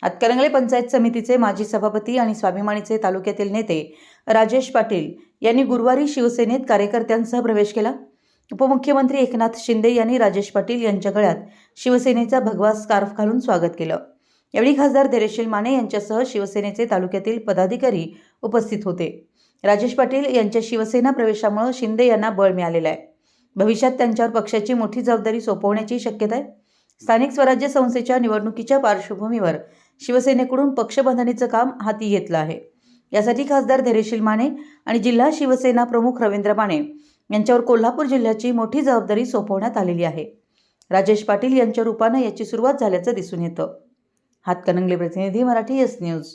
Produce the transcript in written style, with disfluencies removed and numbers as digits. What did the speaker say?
हातकणंगले पंचायत समितीचे माजी सभापती आणि स्वाभिमानीचे तालुक्यातील नेते राजेश पाटील यांनी गुरुवारी शिवसेनेत कार्यकर्त्यांसह प्रवेश केला। उपमुख्यमंत्री एकनाथ शिंदे यांनी राजेश पाटील यांच्या गळ्यात शिवसेनेचा भगवा स्कार्फ घालून स्वागत केलं। यावेळी खासदार धैर्यशील माने यांच्यासह शिवसेनेचे तालुक्यातील पदाधिकारी उपस्थित होते। राजेश पाटील यांच्या शिवसेना प्रवेशामुळे शिंदे यांना बळ मिळालेलं आहे। भविष्यात त्यांच्यावर पक्षाची मोठी जबाबदारी सोपवण्याची शक्यता आहे। स्थानिक स्वराज्य संस्थेच्या निवडणुकीच्या पार्श्वभूमीवर शिवसेनेकडून पक्षबांधणीचं काम हाती घेतलं आहे। यासाठी खासदार धैर्यशील माने आणि जिल्हा शिवसेना प्रमुख रवींद्र माने यांच्यावर कोल्हापूर जिल्ह्याची मोठी जबाबदारी सोपवण्यात आलेली आहे। राजेश पाटील यांच्या रूपाने याची सुरुवात झाल्याचं दिसून येतं। हातकणंगले प्रतिनिधी, मराठी एस न्यूज।